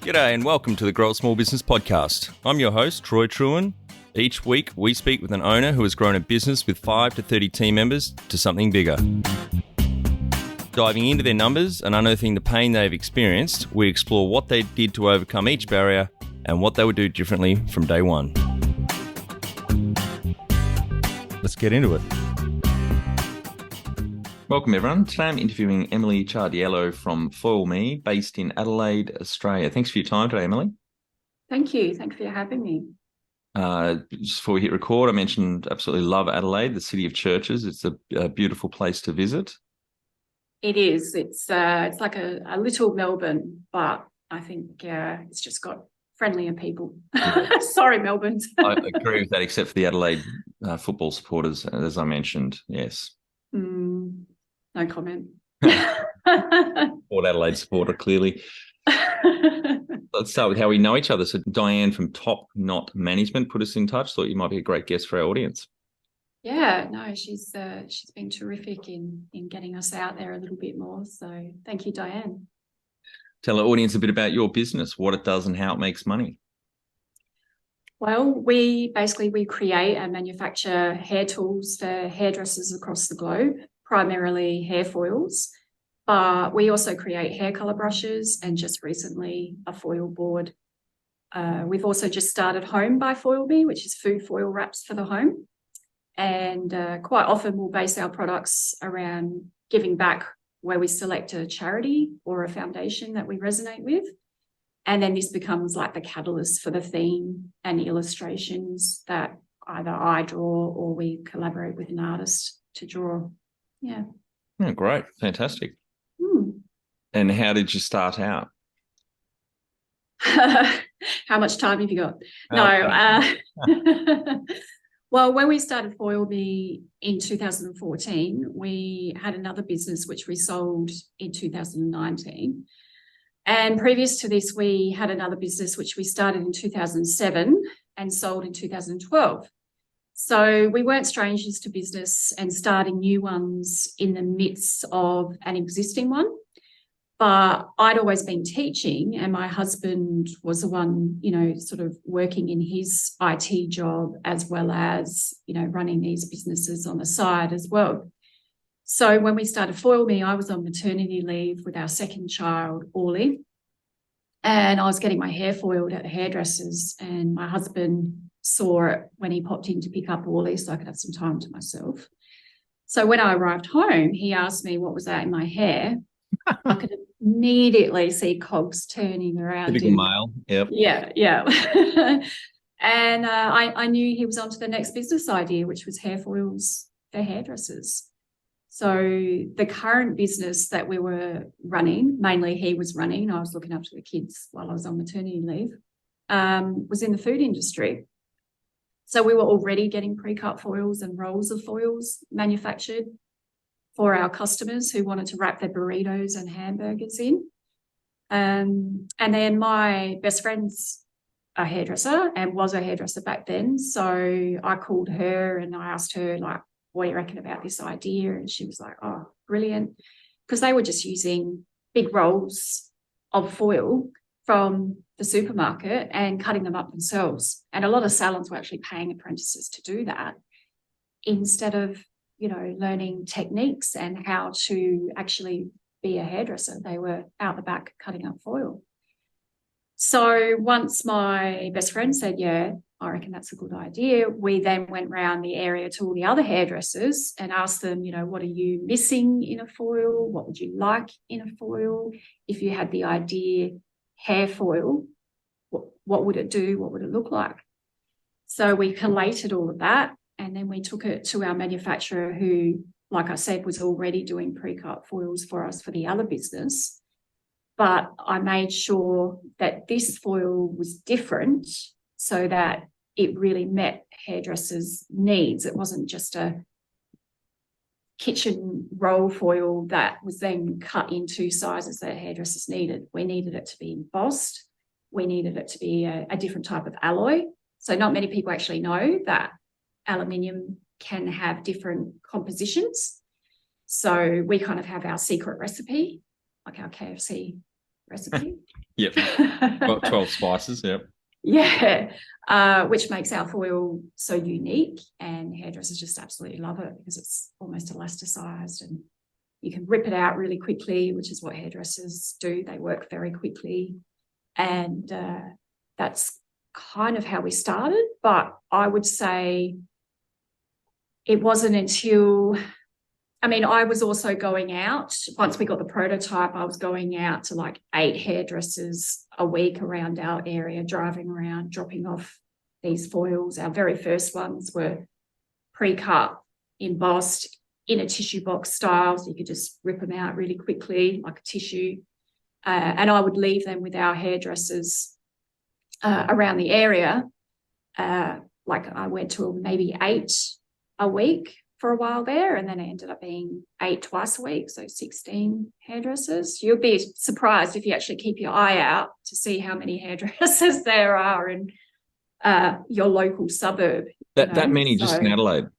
G'day and welcome to the Grow a Small Business Podcast. I'm your host, Trewin. Each week, we speak with an owner who has grown a business with 5 to 30 team members to something bigger. Diving into their numbers and unearthing the pain they've experienced, we explore what they did to overcome each barrier and what they would do differently from day one. Let's get into it. Welcome, everyone. Today I'm interviewing Emily Ciardiello from Foil Me, based in Adelaide, Australia. Thanks for your time today, Emily. Thank you. Thank you for having me. Just before we hit record, I mentioned absolutely love Adelaide, the city of churches. It's a beautiful place to visit. It is. It's like a little Melbourne, but I think it's just got friendlier people. Sorry, Melbourne. I agree with that, except for the Adelaide football supporters, as I mentioned. Yes. No comment. Port Adelaide supporter, clearly. Let's start with how we know each other. So Diane from Top Knot Management put us in touch. Thought you might be a great guest for our audience. Yeah, no, she's been terrific in getting us out there a little bit more. So thank you, Diane. Tell our audience a bit about your business, what it does and how it makes money. Well, we create and manufacture hair tools for hairdressers across the globe, primarily hair foils, but we also create hair colour brushes and just recently a foil board. We've also just started Home by Foil Me, which is food foil wraps for the home. And quite often we'll base our products around giving back, where we select a charity or a foundation that we resonate with. And then this becomes like the catalyst for the theme and illustrations that either I draw or we collaborate with an artist to draw. Yeah. Oh, great. Fantastic. And how did you start out? How much time have you got? No. Well, when we started Foil Me in 2014, we had another business which we sold in 2019. And previous to this, we had another business which we started in 2007 and sold in 2012. So we weren't strangers to business and starting new ones in the midst of an existing one. But I'd always been teaching, and my husband was the one, sort of working in his IT job as well as, running these businesses on the side as well. So when we started Foil Me, I was on maternity leave with our second child, Orly, and I was getting my hair foiled at the hairdressers, and my husband saw it when he popped in to pick up Orly so I could have some time to myself. So when I arrived home, he asked me what was that in my hair. I could immediately see cogs turning around. Typical male. Yep. Yeah. And I knew he was onto the next business idea, which was hair foils for hairdressers. So the current business that we were running, mainly he was running, I was looking after the kids while I was on maternity leave, was in the food industry. So we were already getting pre-cut foils and rolls of foils manufactured for our customers who wanted to wrap their burritos and hamburgers in. And then my best friend's a hairdresser and was a hairdresser back then. So I called her and I asked her, like, what do you reckon about this idea? And she was like, oh, brilliant. Because they were just using big rolls of foil from the supermarket and cutting them up themselves. And a lot of salons were actually paying apprentices to do that instead of learning techniques and how to actually be a hairdresser. They were out the back cutting up foil. So once my best friend said, yeah, I reckon that's a good idea, we then went around the area to all the other hairdressers and asked them, what are you missing in a foil? What would you like in a foil? If you had the idea hair foil, what would it do? What would it look like? So we collated all of that. And then we took it to our manufacturer who, like I said, was already doing pre-cut foils for us for the other business. But I made sure that this foil was different so that it really met hairdressers' needs. It wasn't just a kitchen roll foil that was then cut into sizes that hairdressers needed. We needed it to be embossed. We needed it to be a different type of alloy. So not many people actually know that aluminium can have different compositions. So we kind of have our secret recipe, like our KFC recipe. Yep. 12 spices. Yep. Yeah, which makes our foil so unique, and hairdressers just absolutely love it because it's almost elasticized and you can rip it out really quickly, which is what hairdressers do. They work very quickly, and that's kind of how we started. But I would say it wasn't until, I was also going out. Once we got the prototype, I was going out to like 8 hairdressers a week around our area, driving around, dropping off these foils. Our very first ones were pre-cut, embossed in a tissue box style, so you could just rip them out really quickly like a tissue. And I would leave them with our hairdressers around the area. Like I went to maybe 8 a week for a while there, and then it ended up being 8 twice a week, so 16 hairdressers. You'll be surprised if you actually keep your eye out to see how many hairdressers there are in your local suburb. That many just in Adelaide?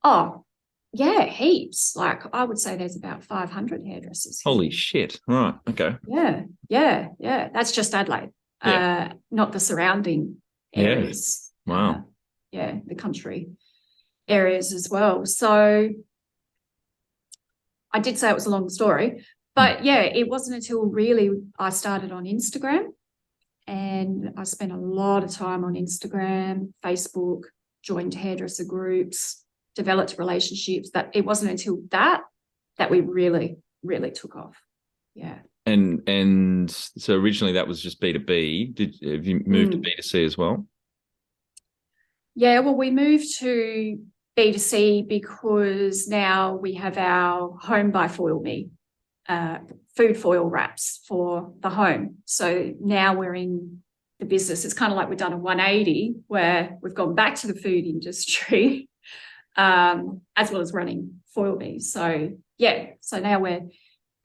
Oh, yeah, heaps. Like I would say there's about 500 hairdressers here. Holy shit. Right. Okay. Yeah. That's just Adelaide. Yeah. Not the surrounding areas. Yeah. Wow. The country areas as well. So I did say it was a long story, but yeah, it wasn't until really I started on Instagram, and I spent a lot of time on Instagram, Facebook, joined hairdresser groups, developed relationships. That it wasn't until that we really took off. Yeah. And so originally that was just B2B. Have you moved to B2C as well? Yeah, well, we moved to B2C because now we have our Home by Foil Me food foil wraps for the home. So now we're in the business. It's kind of like we've done a 180 where we've gone back to the food industry as well as running Foil Me. So yeah, so now we're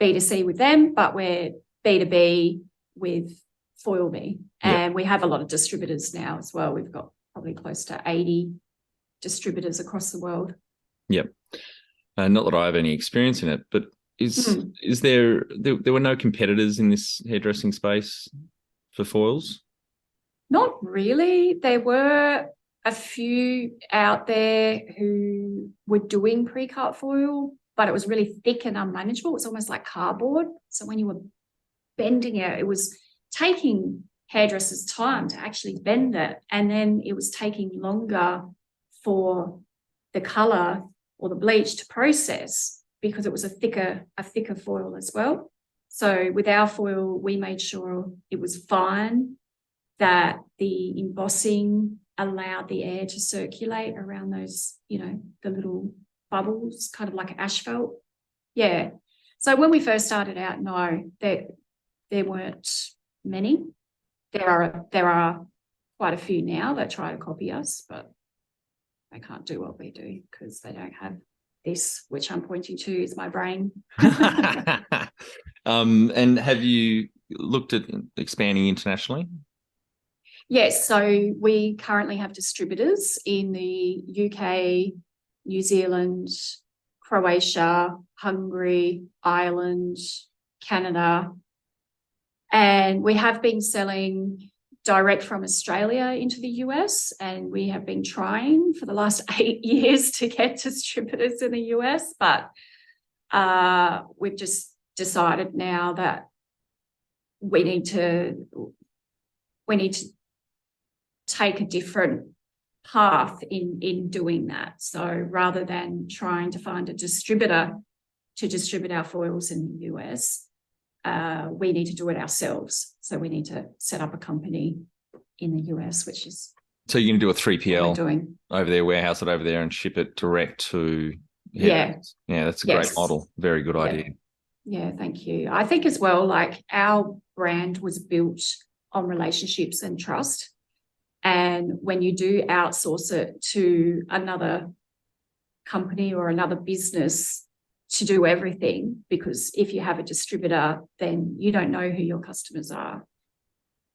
B2C with them, but we're B2B with Foil Me. And we have a lot of distributors now as well. We've got probably close to 80 distributors across the world. Yep. Not that I have any experience in it, but is there were no competitors in this hairdressing space for foils? Not really. There were a few out there who were doing pre-cut foil, but it was really thick and unmanageable. It was almost like cardboard. So when you were bending it, it was taking hairdressers time to actually bend it, and then it was taking longer for the color or the bleach to process because it was a thicker foil as well. So with our foil, we made sure it was fine, that the embossing allowed the air to circulate around those, the little bubbles, kind of like asphalt. Yeah. So when we first started out, no, there weren't many. There are quite a few now that try to copy us, but they can't do what we do because they don't have this, which I'm pointing to is my brain. And have you looked at expanding internationally? Yes, so we currently have distributors in the UK, New Zealand, Croatia, Hungary, Ireland, Canada, and we have been selling direct from Australia into the US, and we have been trying for the last 8 years to get distributors in the US, but we've just decided now that we need to take a different path in doing that. So rather than trying to find a distributor to distribute our foils in the US, we need to do it ourselves. So we need to set up a company in the US, which is so you're going to do a 3PL over there, warehouse it over there and ship it direct to that's a great model. Very good idea. Yeah, thank you. I think as well, like our brand was built on relationships and trust. And when you do outsource it to another company or another business to do everything, because if you have a distributor, then you don't know who your customers are.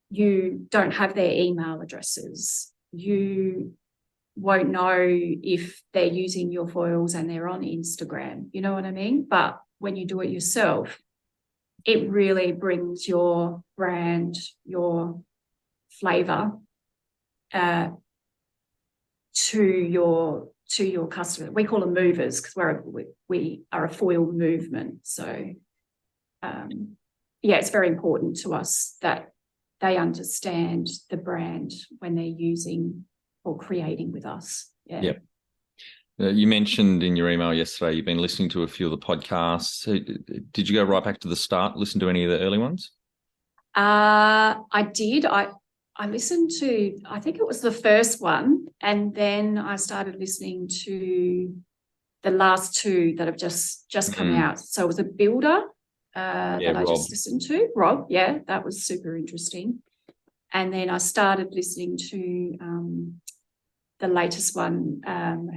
You don't have their email addresses. You won't know if they're using your foils and they're on Instagram. You know what I mean? But when you do it yourself, it really brings your brand, your flavour to your customer. We call them movers because we are a foil movement. So it's very important to us that they understand the brand when they're using or creating with us. Yeah. Yep. You mentioned in your email yesterday you've been listening to a few of the podcasts. Did you go right back to the start, listen to any of the early ones? I did. I listened to, I think it was the first one, and then I started listening to the last two that have just come out. So it was a builder that I Rob. just listened to. Rob, yeah, that was super interesting. And then I started listening to the latest one,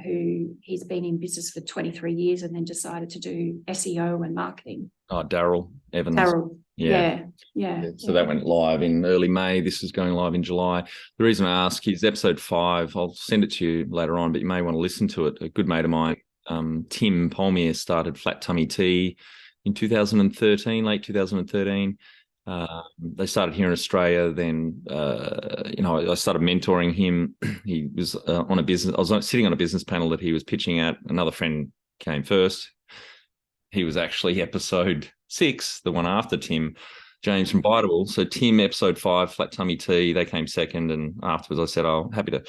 who he's been in business for 23 years and then decided to do SEO and marketing. Oh, Daryl Evans. Daryl. Yeah. So that went live in early May. This is going live in July. The reason I ask is episode 5. I'll send it to you later on, but you may want to listen to it. A good mate of mine, Tim Palmier, started Flat Tummy Tea in 2013, late 2013. They started here in Australia. Then, I started mentoring him. He was on a business. I was sitting on a business panel that he was pitching at. Another friend came first. He was actually episode 6, the one after Tim, James from Invaluable. So Tim, episode 5, Flat Tummy Tea, they came second. And afterwards I said, I'm happy to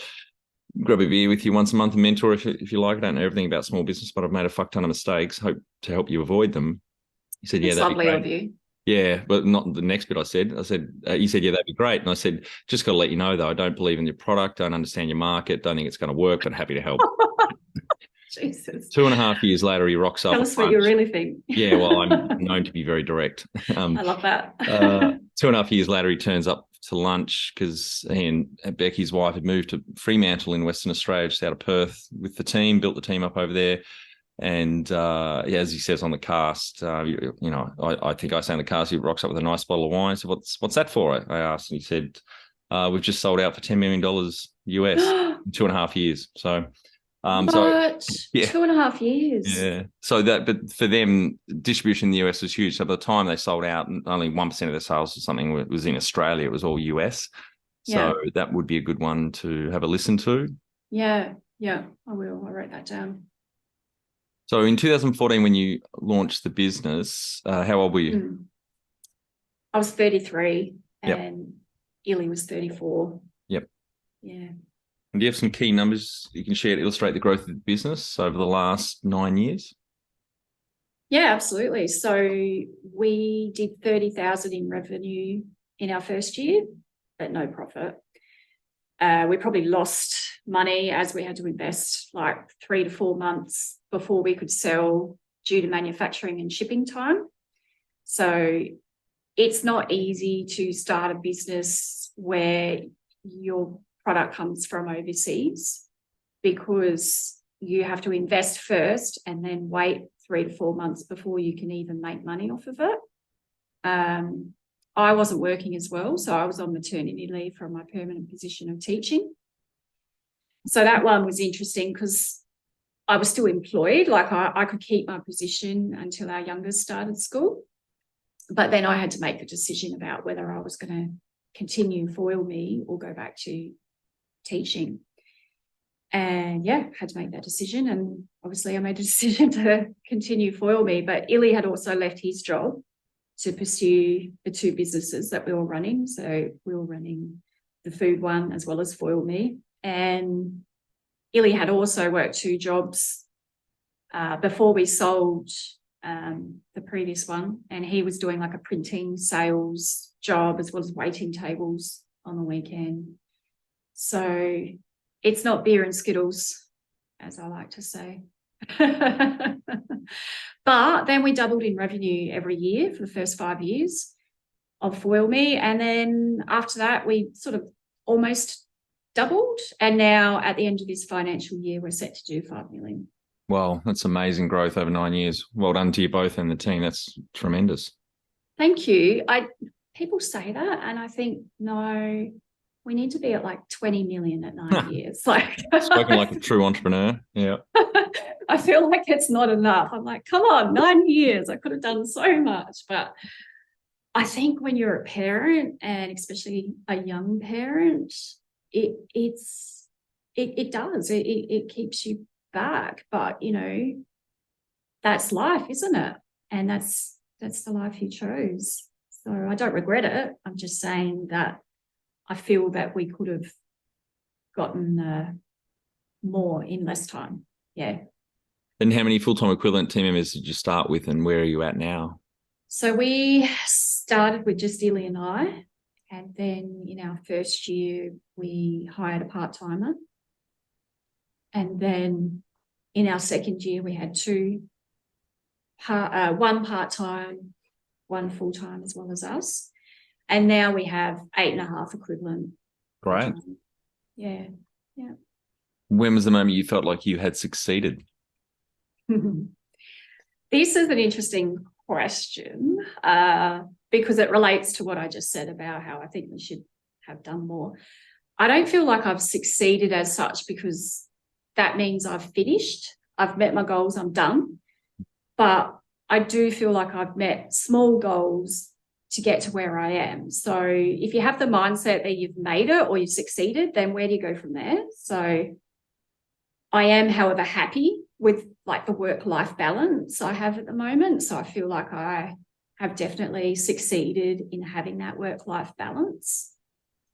grab a beer with you once a month and mentor if you like. I don't know everything about small business, but I've made a fuck ton of mistakes. Hope to help you avoid them. He said, That's lovely of you. Yeah, but not the next bit I said. He said, yeah, that'd be great. And I said, just got to let you know, though, I don't believe in your product, don't understand your market, don't think it's going to work, but happy to help. Jesus. 2.5 years later, he rocks up. Tell us what you really think. Yeah, well, I'm known to be very direct. I love that. 2.5 years later, he turns up to lunch because he and Becky's wife had moved to Fremantle in Western Australia, just out of Perth, with the team, built the team up over there. And as he says on the cast, I think I say on the cast, he rocks up with a nice bottle of wine. So what's that for? I asked, and he said, we've just sold out for $10 million US in 2.5 years. So, But 2.5 years. Yeah. So but for them, distribution in the US was huge. So by the time they sold out, only 1% of their sales or something was in Australia. It was all US. So that would be a good one to have a listen to. Yeah, I will. I'll write that down. So in 2014, when you launched the business, how old were you? I was 33 and Illy was 34. Yep. Yeah. And do you have some key numbers you can share to illustrate the growth of the business over the last 9 years? Yeah, absolutely. So we did 30,000 in revenue in our first year, but no profit. We probably lost money as we had to invest like 3 to 4 months before we could sell due to manufacturing and shipping time. So it's not easy to start a business where your product comes from overseas, because you have to invest first and then wait 3 to 4 months before you can even make money off of it. I wasn't working as well, so I was on maternity leave from my permanent position of teaching. So that one was interesting because I was still employed. Like I could keep my position until our youngest started school. But then I had to make the decision about whether I was going to continue Foil Me or go back to teaching. And had to make that decision. And obviously I made a decision to continue Foil Me. But Illy had also left his job to pursue the 2 businesses that we were running. So we were running the food one as well as Foil Me. And Illy had also worked 2 jobs before we sold the previous one. And he was doing like a printing sales job as well as waiting tables on the weekend. So it's not beer and Skittles, as I like to say. But then we doubled in revenue every year for the first 5 years of Foil Me. And then after that, we sort of almost doubled. And now at the end of this financial year, we're set to do 5 million. Wow, that's amazing growth over 9 years. Well done to you both and the team. That's tremendous. Thank you. People say that, and I think, no, we need to be at like 20 million at 9 years. Like spoken like a true entrepreneur. Yeah. I feel like it's not enough. I'm like, come on, 9 years. I could have done so much. But I think when you're a parent, and especially a young parent, it does. It keeps you back. But, that's life, isn't it? And that's the life you chose. So I don't regret it. I'm just saying that I feel that we could have gotten more in less time. Yeah. And how many full-time equivalent team members did you start with, and where are you at now? So we started with just Illy and I, and then in our first year, we hired a part-timer. And then in our second year, we had one part-time, one full-time, as well as us. And now we have 8.5 equivalent. Great. Yeah. When was the moment you felt like you had succeeded? This is an interesting question because it relates to what I just said about how I think we should have done more. I don't feel like I've succeeded as such, because that means I've finished. I've met my goals. I'm done. But I do feel like I've met small goals to get to where I am. So if you have the mindset that you've made it or you've succeeded, then where do you go from there? So I am, however, happy with like the work-life balance I have at the moment. So I feel like I have definitely succeeded in having that work-life balance.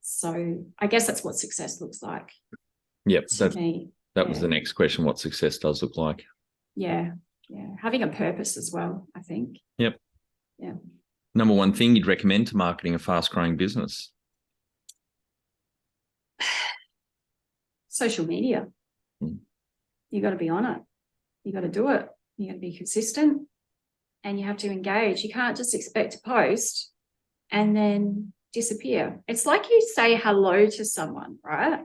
So I guess that's what success looks like. Yep. That was Yeah. the next question, what success does look like. Yeah. Having a purpose as well, I think. Yep. Yeah. Number one thing you'd recommend to marketing a fast-growing business? Social media. You got to be on it. You got to do it. You got to be consistent, and you have to engage. You can't just expect to post and then disappear. It's like you say hello to someone, right?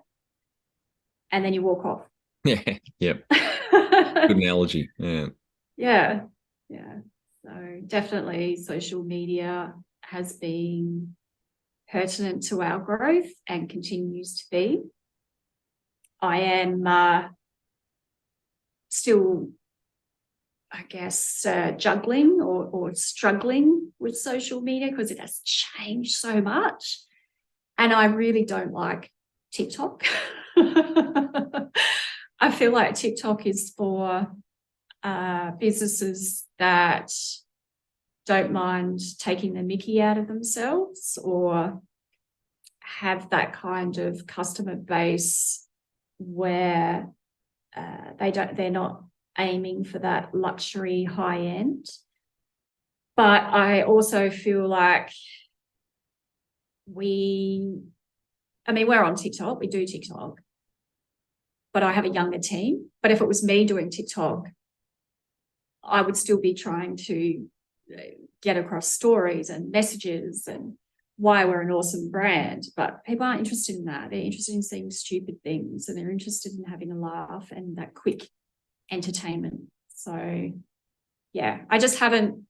And then you walk off. Yeah. Yep. Good analogy. Yeah. Yeah. So definitely social media has been pertinent to our growth and continues to be. I am still, I guess, juggling or struggling with social media because it has changed so much. And I really don't like TikTok. I feel like TikTok is for businesses that don't mind taking the mickey out of themselves, or have that kind of customer base where they're not aiming for that luxury high end. But I also feel like we're on TikTok, we do TikTok, but I have a younger team. But if it was me doing TikTok, I would still be trying to get across stories and messages and why we're an awesome brand. But people aren't interested in that. They're interested in seeing stupid things, and they're interested in having a laugh and that quick entertainment. So, yeah, I just haven't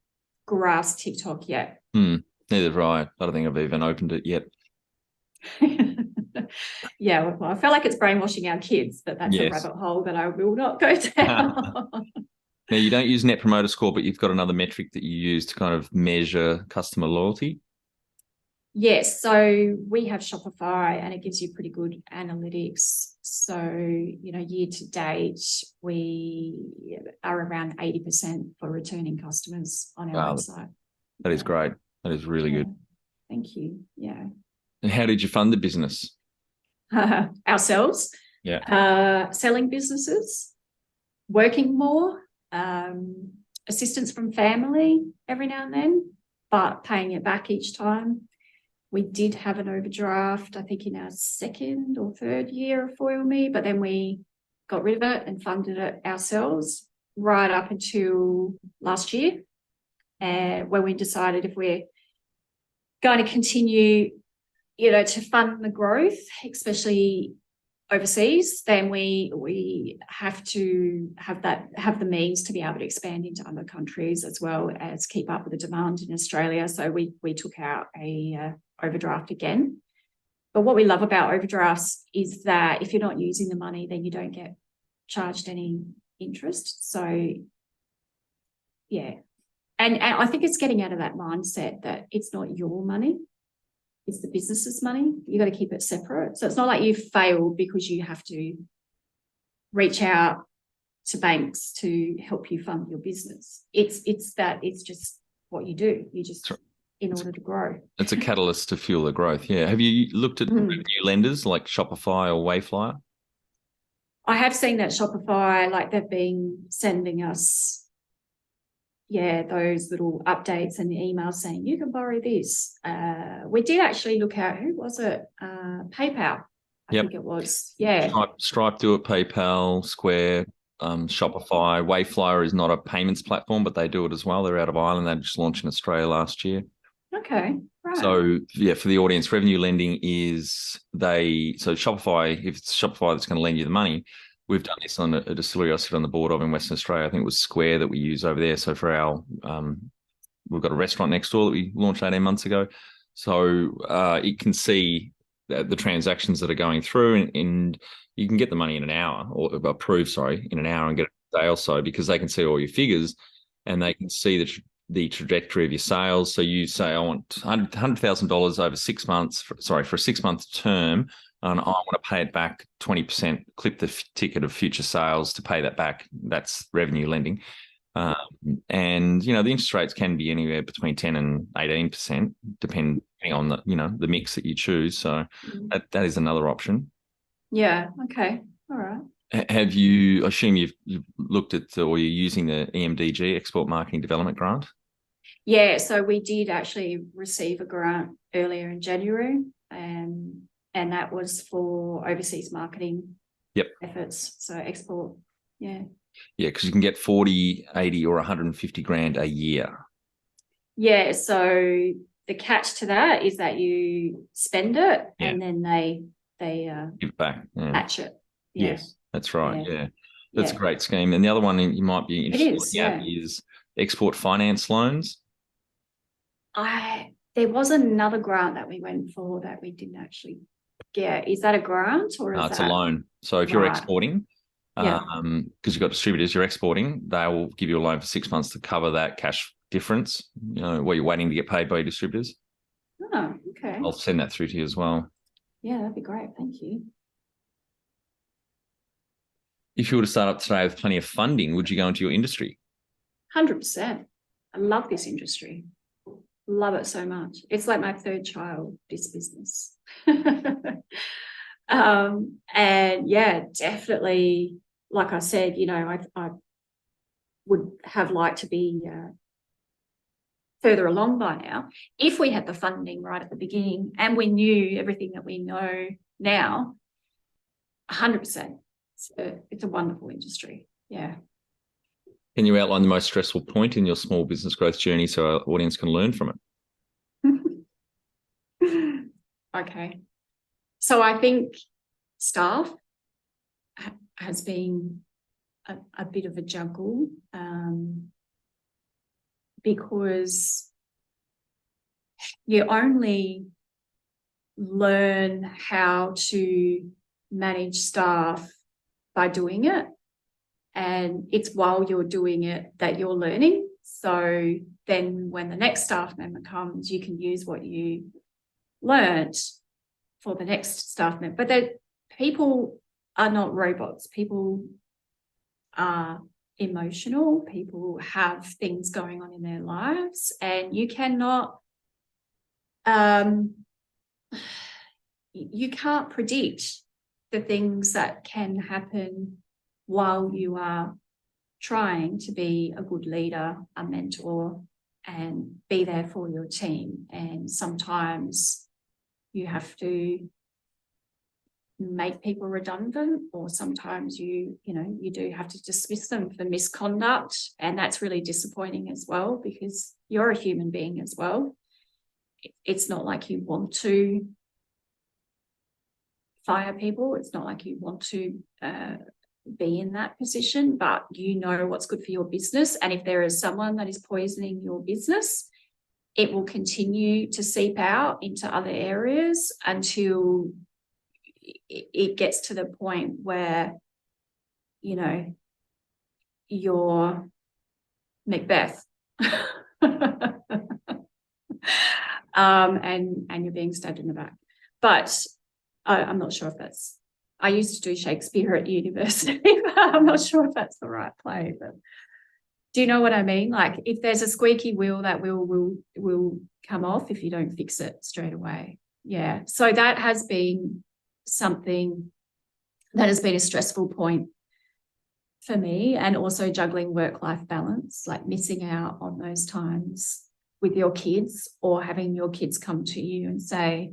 grasped TikTok yet. Neither have I. I don't think I've even opened it yet. Yeah, well, I feel like it's brainwashing our kids, but that's a rabbit hole that I will not go down. Now, you don't use Net Promoter Score, but you've got another metric that you use to kind of measure customer loyalty. Yes, so we have Shopify, and it gives you pretty good analytics. So, year to date, we are around 80% for returning customers on our website. That is great. That is really good. Thank you. Yeah. And how did you fund the business? Ourselves. Yeah. Selling businesses, working more, assistance from family every now and then, but paying it back each time. We did have an overdraft, I think, in our second or third year of Foil Me, but then we got rid of it and funded it ourselves right up until last year, when we decided if we're going to continue, to fund the growth, especially overseas, then we have to have the means to be able to expand into other countries as well as keep up with the demand in Australia. So we took out a overdraft again. But what we love about overdrafts is that if you're not using the money, then you don't get charged any interest. So yeah, And I think it's getting out of that mindset that it's not your money, it's the business's money. You got to keep it separate. So it's not like you failed because you have to reach out to banks to help you fund your business. It's just what you do. You just in order to grow. It's a catalyst to fuel the growth. Yeah. Have you looked at revenue lenders like Shopify or Wayflyer? I have seen that Shopify, like they've been sending us, those little updates and emails saying you can borrow this. We did actually look at, who was it? PayPal, I think it was. Yeah. Stripe do it, PayPal, Square, Shopify. Wayflyer is not a payments platform, but they do it as well. They're out of Ireland. They just launched in Australia last year. Okay. Right. So for the audience, revenue lending is so Shopify, if it's Shopify that's going to lend you the money, we've done this on a distillery I sit on the board of in Western Australia. I think it was Square that we use over there. So for our, we've got a restaurant next door that we launched 18 months ago. So it can see the transactions that are going through, and you can get the money in an hour, or approve, in an hour, and get it a day or so, because they can see all your figures and they can see the trajectory of your sales. So you say, I want $100,000 over 6 months, for a 6-month term, and I want to pay it back 20%, clip the ticket of future sales to pay that back. That's revenue lending. And, the interest rates can be anywhere between 10 and 18%, depending on the mix that you choose. So that is another option. Yeah. Okay. All right. Have you, I assume you've looked at, or you're using the EMDG, Export Marketing Development Grant? Yeah, so we did actually receive a grant earlier in January, and that was for overseas marketing efforts, so export. Yeah, because you can get 40, 80 or 150 grand a year. Yeah, so the catch to that is that you spend it and then they give it back, match it. Yeah. Yes, that's right. Yeah. That's a great scheme. And the other one you might be interested in is export finance loans. There was another grant that we went for that we didn't actually get. Is that a grant or is it's a loan? So if you're exporting, because you've got distributors, you're exporting, they will give you a loan for 6 months to cover that cash difference, while you're waiting to get paid by your distributors. Oh, okay. I'll send that through to you as well. Yeah, that'd be great. Thank you. If you were to start up today with plenty of funding, would you go into your industry? 100%. I love this industry. Love it so much. It's like my third child, this business. And definitely, like I said, I would have liked to be further along by now if we had the funding right at the beginning and we knew everything that we know now. 100%. It's a wonderful industry. Yeah. Can you outline the most stressful point in your small business growth journey so our audience can learn from it? Okay. So I think staff has been a bit of a juggle, because you only learn how to manage staff by doing it. And it's while you're doing it that you're learning. So then when the next staff member comes, you can use what you learned for the next staff member. But people are not robots. People are emotional. People have things going on in their lives. And you cannot, you can't predict the things that can happen while you are trying to be a good leader, a mentor, and be there for your team. And sometimes you have to make people redundant, or sometimes you do have to dismiss them for misconduct. And that's really disappointing as well, because you're a human being as well. It's not like you want to fire people. It's not like you want to be in that position, but you know what's good for your business. And if there is someone that is poisoning your business, it will continue to seep out into other areas until it gets to the point where, you're Macbeth. And you're being stabbed in the back. But I'm not sure if that's, I used to do Shakespeare at university, but I'm not sure if that's the right play. But do you know what I mean? Like, if there's a squeaky wheel, that wheel will come off if you don't fix it straight away. Yeah. So that has been something that has been a stressful point for me, and also juggling work-life balance, like missing out on those times with your kids, or having your kids come to you and say,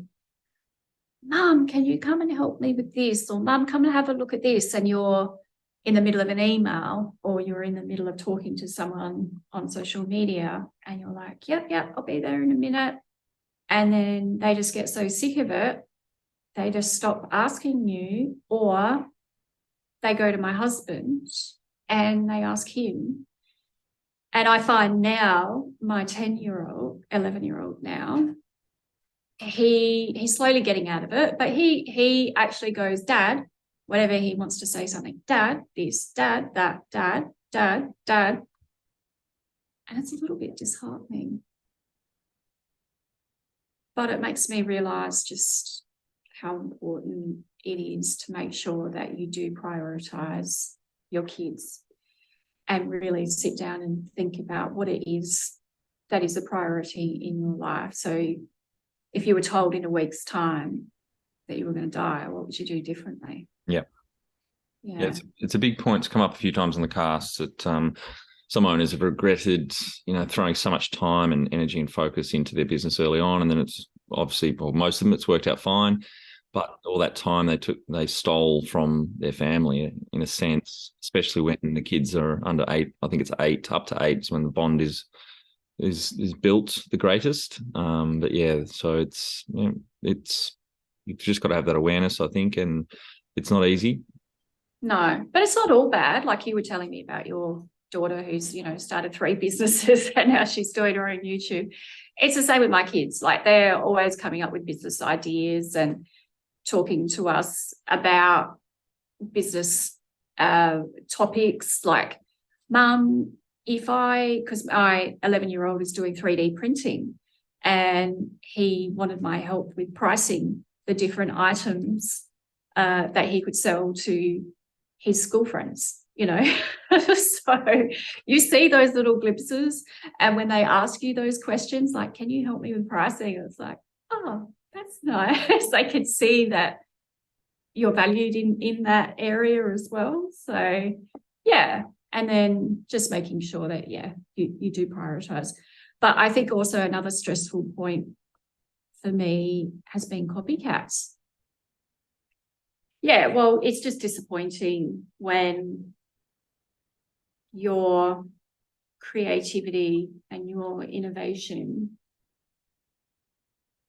Mum, can you come and help me with this? Or Mum, come and have a look at this. And you're in the middle of an email, or you're in the middle of talking to someone on social media, and you're like, yep, I'll be there in a minute. And then they just get so sick of it, they just stop asking you, or they go to my husband and they ask him. And I find now my 10-year-old, 11-year-old now, he's slowly getting out of it, but he actually goes, Dad, whenever he wants to say something, Dad, this, Dad, that, Dad, Dad, Dad. And it's a little bit disheartening. But it makes me realise just how important it is to make sure that you do prioritise your kids and really sit down and think about what it is that is a priority in your life. So if you were told in a week's time that you were going to die, what would you do differently? Yeah. It's a big point. It's come up a few times in the cast that some owners have regretted, throwing so much time and energy and focus into their business early on, and then it's obviously, well, most of them it's worked out fine, but all that time they stole from their family in a sense, especially when the kids are under 8. I think it's 8, up to 8 is when the bond is built the greatest. But yeah, so it's you've just got to have that awareness, I think, and it's not easy. No, but it's not all bad. Like you were telling me about your daughter who's, started 3 businesses and now she's doing her own YouTube. It's the same with my kids. Like, they're always coming up with business ideas and talking to us about business topics, like, Mum, because my 11-year-old is doing 3D printing, and he wanted my help with pricing the different items that he could sell to his school friends, So you see those little glimpses, and when they ask you those questions, like, can you help me with pricing? It's like, oh, that's nice. I can see that you're valued in that area as well. So yeah. And then just making sure that, you do prioritize. But I think also another stressful point for me has been copycats. Yeah, well, it's just disappointing when your creativity and your innovation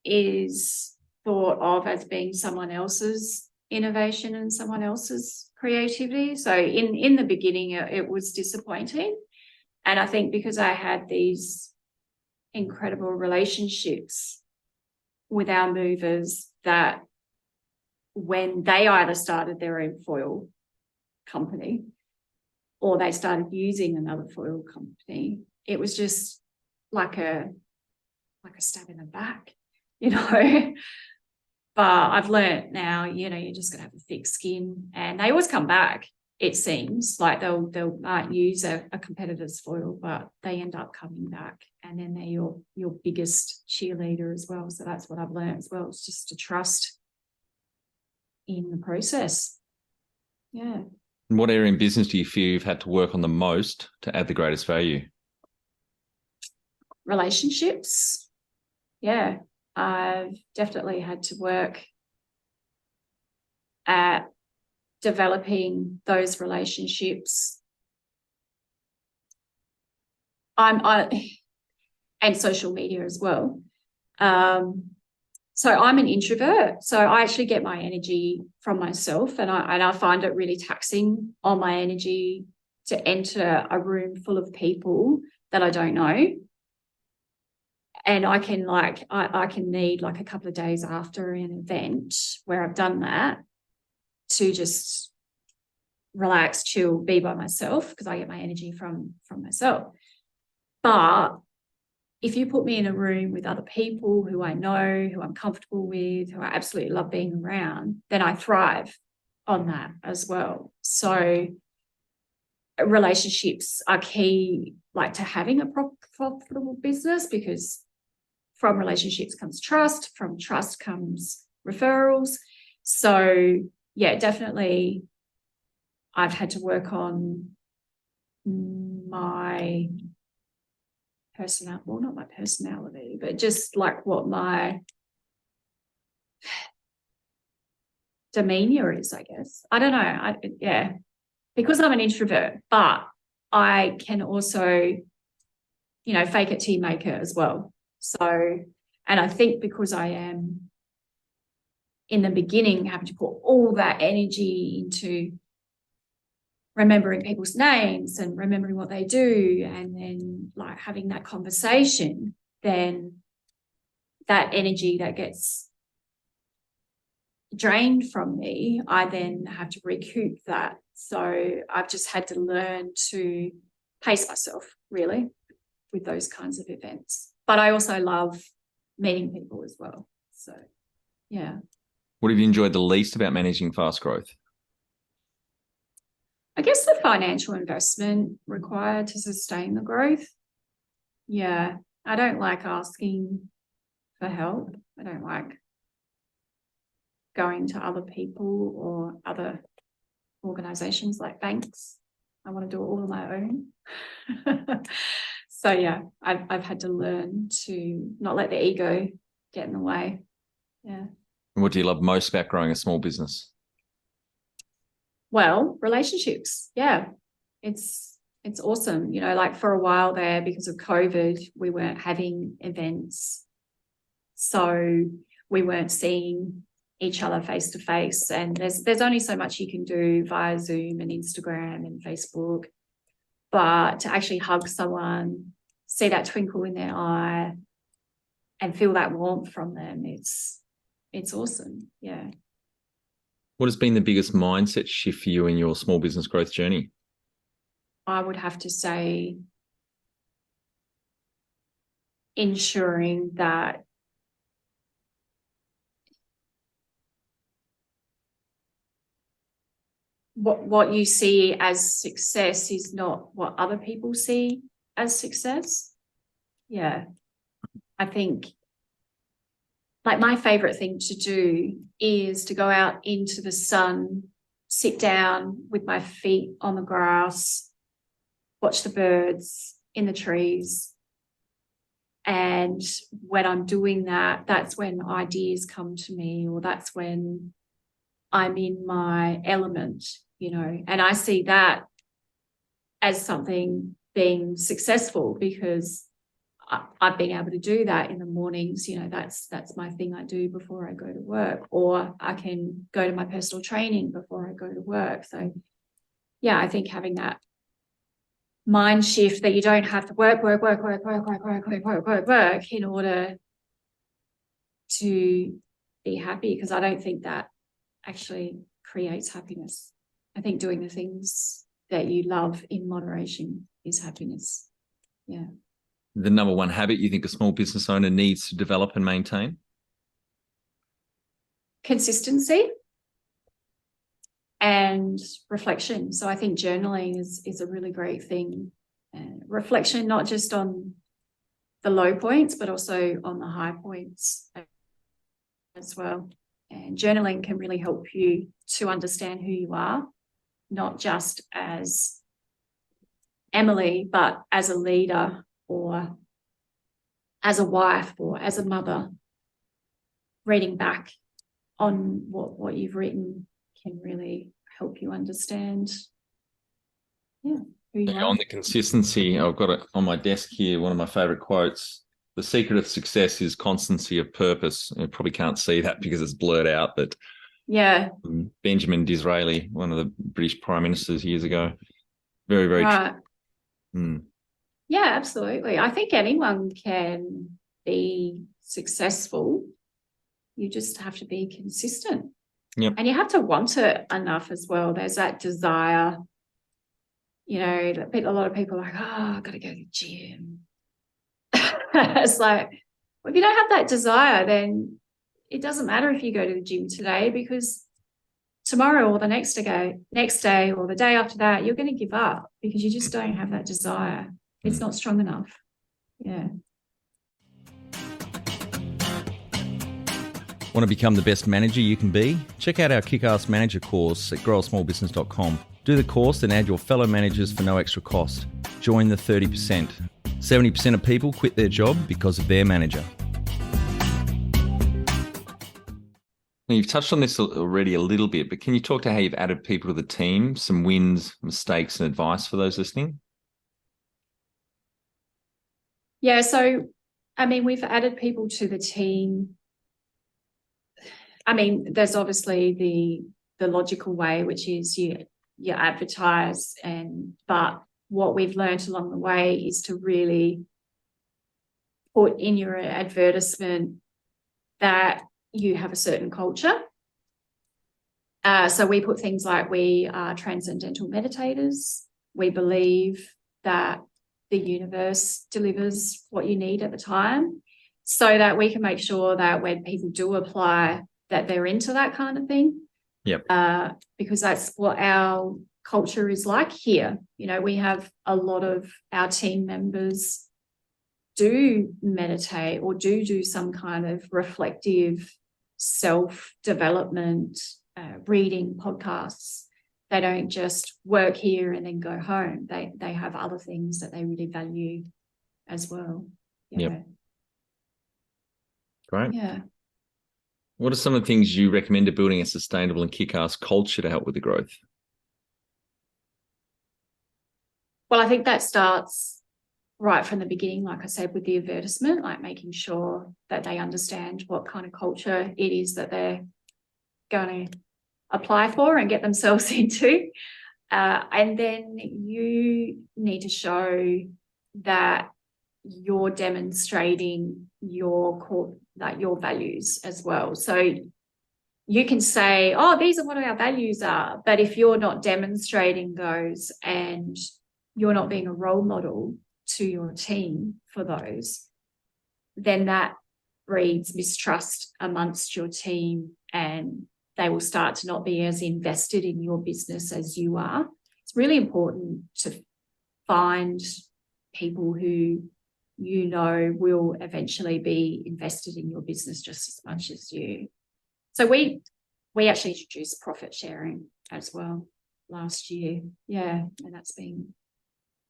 is thought of as being someone else's innovation and someone else's creativity. So in the beginning, it was disappointing. And I think because I had these incredible relationships with our movers, that when they either started their own foil company or they started using another foil company, it was just like a stab in the back, But I've learned now, you're just going to have a thick skin, and they always come back. It seems like they'll might use a competitor's foil, but they end up coming back, and then they're your biggest cheerleader as well. So that's what I've learned as well. It's just to trust in the process. Yeah. What area in business do you feel you've had to work on the most to add the greatest value? Relationships. Yeah. I've definitely had to work at developing those relationships. And social media as well. So I'm an introvert. So I actually get my energy from myself, and I find it really taxing on my energy to enter a room full of people that I don't know. And I can need like a couple of days after an event where I've done that to just relax, chill, be by myself, because I get my energy from myself. But if you put me in a room with other people who I know, who I'm comfortable with, who I absolutely love being around, then I thrive on that as well. So relationships are key, like, to having a profitable business, because from relationships comes trust, from trust comes referrals. So yeah, definitely I've had to work on my personality, well, not my personality, but just like what my demeanor is, I guess. I don't know. Because I'm an introvert, but I can also, fake it till you make it as well. So, and I think because I am in the beginning having to put all that energy into remembering people's names and remembering what they do, and then like having that conversation, then that energy that gets drained from me, I then have to recoup that. So I've just had to learn to pace myself, really, with those kinds of events. But I also love meeting people as well. So, yeah. What have you enjoyed the least about managing fast growth? I guess the financial investment required to sustain the growth. Yeah. I don't like asking for help. I don't like going to other people or other organizations like banks. I want to do it all on my own. So yeah, I've had to learn to not let the ego get in the way. Yeah. And what do you love most about growing a small business? Well, relationships. Yeah. It's awesome. Like for a while there, because of COVID, we weren't having events. So we weren't seeing each other face to face. And there's only so much you can do via Zoom and Instagram and Facebook. But to actually hug someone, see that twinkle in their eye, and feel that warmth from them, it's awesome. Yeah. What has been the biggest mindset shift for you in your small business growth journey? I would have to say ensuring that what you see as success is not what other people see as success. Yeah. I think, like, my favorite thing to do is to go out into the sun, sit down with my feet on the grass, watch the birds in the trees. And when I'm doing that, that's when ideas come to me, or that's when I'm in my element, and I see that as something being successful, because I've been able to do that in the mornings. That's my thing I do before I go to work, or I can go to my personal training before I go to work. So yeah, I think having that mind shift that you don't have to work in order to be happy, because I don't think that actually creates happiness. I think doing the things that you love in moderation is happiness. Yeah. The number one habit you think a small business owner needs to develop and maintain? Consistency and reflection. So I think journaling is a really great thing. Reflection, not just on the low points, but also on the high points as well. And journaling can really help you to understand who you are, not just as Emily, but as a leader, or as a wife, or as a mother. Reading back on what you've written can really help you understand, who you are. On the consistency, I've got it on my desk here, one of my favorite quotes. The secret of success is constancy of purpose. You probably can't see that because it's blurred out, but yeah, Benjamin Disraeli, one of the British prime ministers years ago. Very, very right. true. Yeah, absolutely. I think anyone can be successul. You just have to be consistent. Yep. And you have to want it enough as well. There's that desire. A lot of people are like, I've got to go to the gym. It's like, well, if you don't have that desire, then it doesn't matter if you go to the gym today, because tomorrow or the next day or the day after that, you're going to give up because you just don't have that desire. It's not strong enough. Yeah. Want to become the best manager you can be? Check out our Kick-Ass Manager course at growasmallbusiness.com. Do the course and add your fellow managers for no extra cost. Join the 30%. 70% of people quit their job because of their manager. Now, you've touched on this already a little bit, but can you talk to how you've added people to the team, some wins, mistakes, and advice for those listening? Yeah, so, I mean, we've added people to the team. I mean, there's obviously the logical way, which is you advertise, but what we've learned along the way is to really put in your advertisement that you have a certain culture. So we put things like, we are transcendental meditators. We believe that the universe delivers what you need at the time, so that we can make sure that when people do apply, that they're into that kind of thing. Yep. Because that's what our culture is like here. You know, we have a lot of our team members do meditate or do some kind of reflective self-development, reading podcasts. They don't just work here and then go home. They have other things that they really value as well. Yeah. Yep. Great. Yeah. What are some of the things you recommend to building a sustainable and kick-ass culture to help with the growth? Well, I think that starts right from the beginning, like I said, with the advertisement, like making sure that they understand what kind of culture it is that they're going to apply for and get themselves into. And then you need to show that you're demonstrating your values as well. So you can say, oh, these are what our values are, but if you're not demonstrating those and you're not being a role model to your team for those, then that breeds mistrust amongst your team, and they will start to not be as invested in your business as you are. It's really important to find people who you know will eventually be invested in your business just as much as you. So we actually introduced profit sharing as well last year. Yeah, and that's been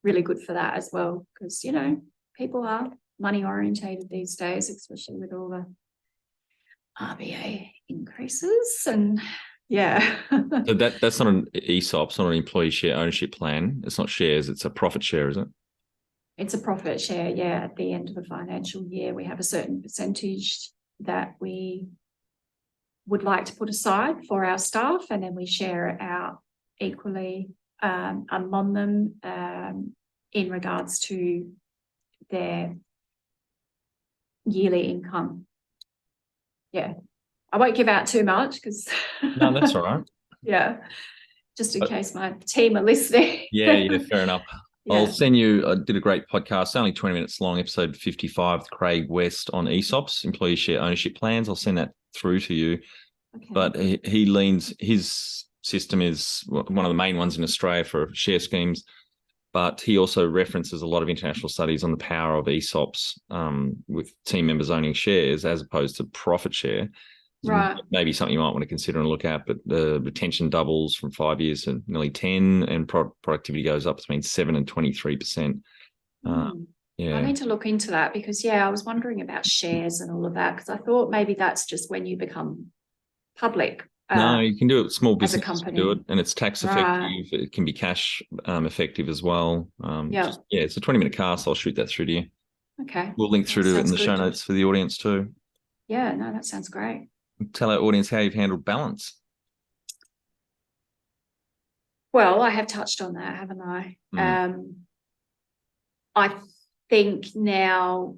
really good for that as well, because, you know, people are money orientated these days, especially with all the RBA increases. And yeah. So that's not an ESOP, it's not an employee share ownership plan. It's not shares, it's a profit share, is it? It's a profit share, yeah. At the end of the financial year, we have a certain percentage that we would like to put aside for our staff, and then we share it out equally among them in regards to their yearly income. Yeah. I won't give out too much because... No, that's all right. Yeah. Just in case my team are listening. Yeah, fair enough. Yeah. I'll send you, I did a great podcast, only 20 minutes long, episode 55 with Craig West on ESOPs, employee share ownership plans. I'll send that through to you. Okay. But he leans, his system is one of the main ones in Australia for share schemes, but he also references a lot of international studies on the power of ESOPs with team members owning shares as opposed to profit share. Right. Maybe something you might want to consider and look at, but the retention doubles from 5 years to nearly 10, and productivity goes up between 7 and 23%. Yeah. I need to look into that because, I was wondering about shares and all of that, because I thought maybe that's just when you become public. No, you can do it. Small business can do it, and it's tax effective. Right. It can be cash effective as well. It's a 20-minute cast. I'll shoot that through to you. Okay. We'll link through to it in the show notes for the audience too. Yeah, no, that sounds great. Tell our audience how you've handled balance. Well, I have touched on that, haven't I? I think now,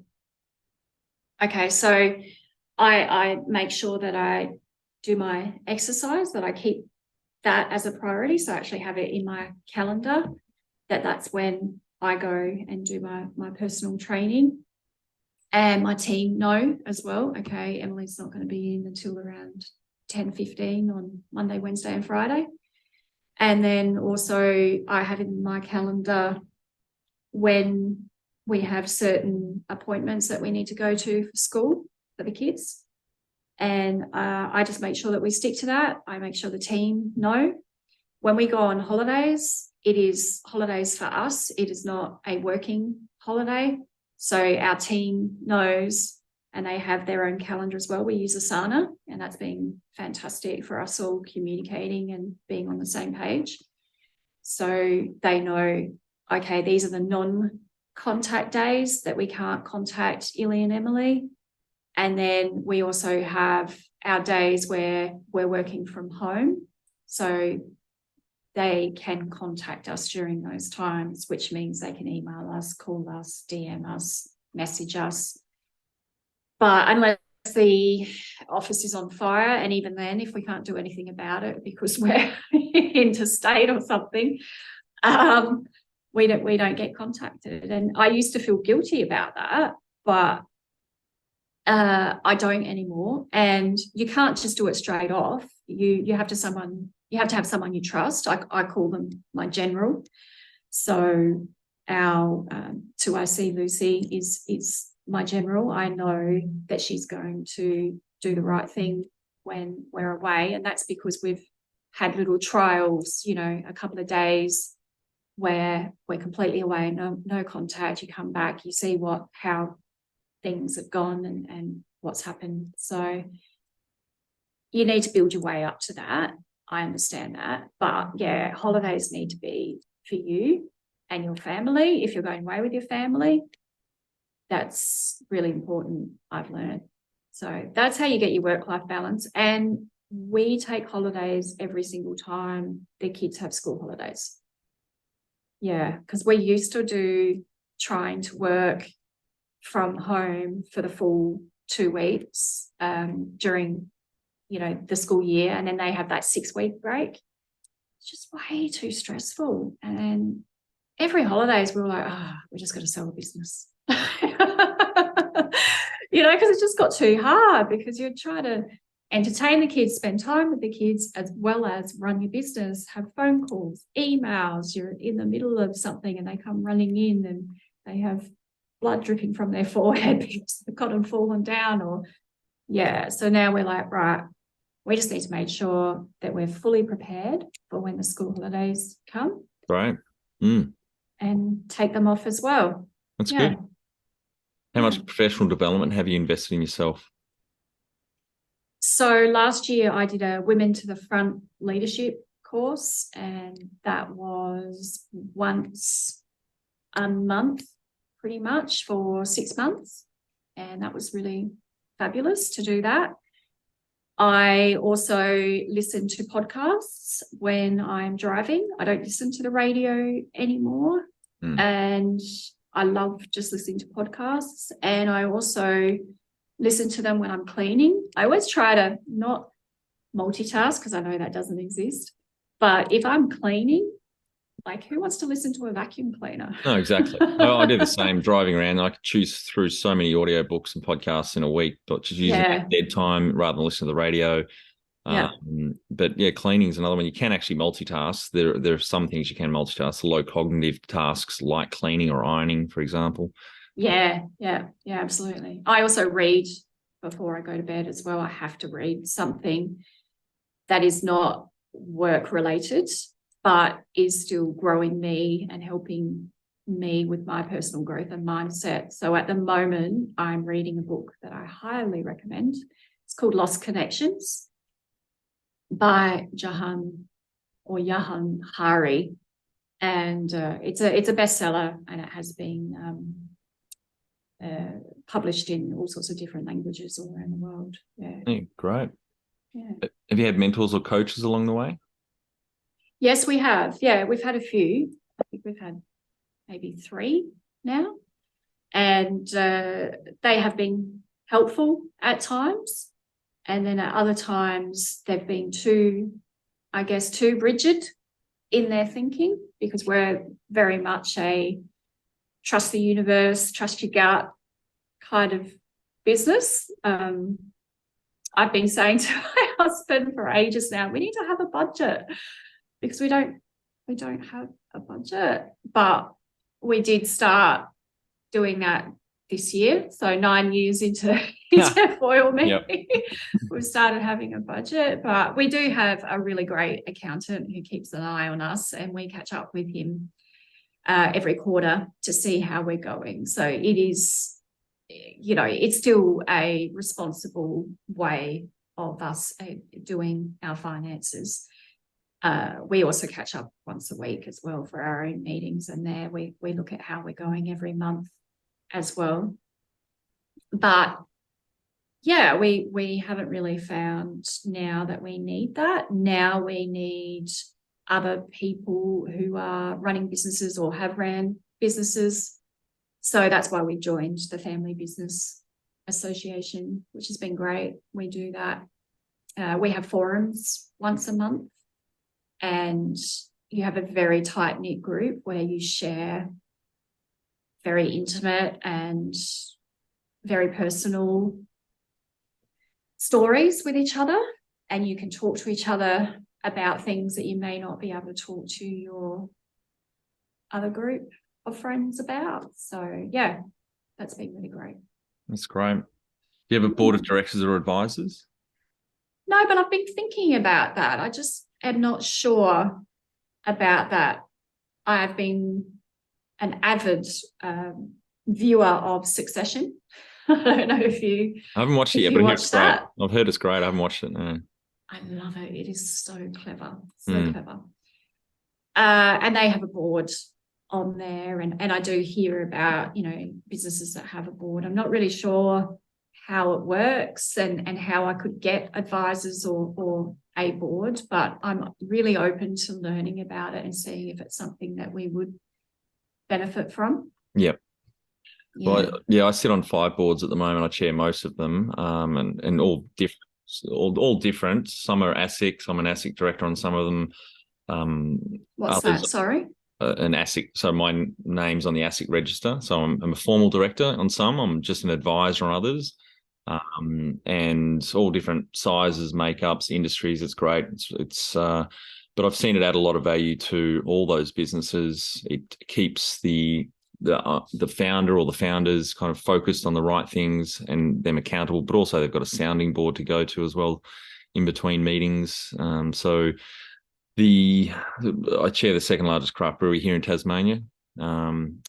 so I make sure that I do my exercise, that I keep that as a priority. So I actually have it in my calendar that's when I go and do my personal training. And my team know as well, okay, Emily's not going to be in until around 10:15 on Monday, Wednesday and Friday. And then also I have in my calendar when we have certain appointments that we need to go to for school for the kids. And I just make sure that we stick to that. I make sure the team know. When we go on holidays, it is holidays for us. It is not a working holiday. So our team knows, and they have their own calendar as well. We use Asana, and that's been fantastic for us all communicating and being on the same page. So they know, okay, these are the non-contact days that we can't contact Illy and Emily. And then we also have our days where we're working from home. So they can contact us during those times, which means they can email us, call us, DM us, message us. But unless the office is on fire, and even then, if we can't do anything about it because we're interstate or something, we don't get contacted. And I used to feel guilty about that, but I don't anymore. And you can't just do it straight off. You have to have someone you trust. I call them my general. So our 2IC Lucy is my general. I know that she's going to do the right thing when we're away, and that's because we've had little trials, a couple of days where we're completely away, no contact. You come back, you see how things have gone and what's happened. So you need to build your way up to that. I understand that. But yeah, holidays need to be for you and your family. If you're going away with your family, that's really important, I've learned. So that's how you get your work-life balance. And we take holidays every single time the kids have school holidays. Yeah, because we used to do trying to work from home for the full 2 weeks during the school year, and then they have that 6-week break. It's just way too stressful. And every holidays we were like, we're just going to sell the business. Because it just got too hard, because you're trying to entertain the kids, spend time with the kids, as well as run your business, have phone calls, emails. You're in the middle of something and they come running in and they have blood dripping from their forehead because they've got them fallen down. So now we're like, right, we just need to make sure that we're fully prepared for when the school holidays come. Right. And take them off as well. That's good. How much professional development have you invested in yourself? So last year I did a Women to the Front leadership course, and that was once a month pretty much for 6 months. And that was really fabulous to do that. I also listen to podcasts when I'm driving. I don't listen to the radio anymore. And I love just listening to podcasts. And I also listen to them when I'm cleaning. I always try to not multitask, because I know that doesn't exist. But if I'm cleaning, like, who wants to listen to a vacuum cleaner? No, exactly. I do the same driving around. I could choose through so many audiobooks and podcasts in a week, but just using dead time rather than listening to the radio. But yeah, cleaning is another one. You can actually multitask. There are some things you can multitask, low cognitive tasks like cleaning or ironing, for example. Yeah, absolutely. I also read before I go to bed as well. I have to read something that is not work related, but is still growing me and helping me with my personal growth and mindset. So at the moment, I'm reading a book that I highly recommend. It's called Lost Connections by Jahan Hari. And it's a bestseller, and it has been published in all sorts of different languages all around the world. Yeah, great. Yeah. Have you had mentors or coaches along the way? Yes, we have. Yeah, we've had a few. I think we've had maybe 3 now. And they have been helpful at times. And then at other times, they've been too rigid in their thinking, because we're very much a trust the universe, trust your gut, kind of business. I've been saying to my husband for ages now, we need to have a budget, because we don't have a budget. But we did start doing that this year. So 9 years into foil me, Yep. we've started having a budget. But we do have a really great accountant who keeps an eye on us, and we catch up with him every quarter to see how we're going. So it is, it's still a responsible way of us doing our finances. We also catch up once a week as well for our own meetings, and there we look at how we're going every month as well. But yeah, we haven't really found now that we need that. Now we need other people who are running businesses or have ran businesses. So that's why we joined the Family Business Association, which has been great. We do that. We have forums once a month, and you have a very tight-knit group where you share very intimate and very personal stories with each other, and you can talk to each other about things that you may not be able to talk to your other group of friends about. So yeah, that's been really great. That's great. Do you have a board of directors or advisors? No, but I've been thinking about that. I just am not sure about that. I have been an avid viewer of Succession. I don't know if you I haven't watched it yet, but I hear it's great. I've heard it's great. I haven't watched it. No. I love it. It is so clever. So clever. And they have a board on there, and I do hear about, businesses that have a board. I'm not really sure how it works and how I could get advisors or a board, but I'm really open to learning about it and seeing if it's something that we would benefit from. Yep. Yeah. Well, yeah, I sit on 5 boards at the moment. I chair most of them, and all different. All different. Some are ASIC. I'm an ASIC director on some of them. What's that? Sorry. An ASIC. So my name's on the ASIC register. So I'm a formal director on some. I'm just an advisor on others. And all different sizes, makeups, industries. It's great. But I've seen it add a lot of value to all those businesses. It keeps the founder or the founders kind of focused on the right things and them accountable, but also they've got a sounding board to go to as well in between meetings. So I chair the second largest craft brewery here in Tasmania, and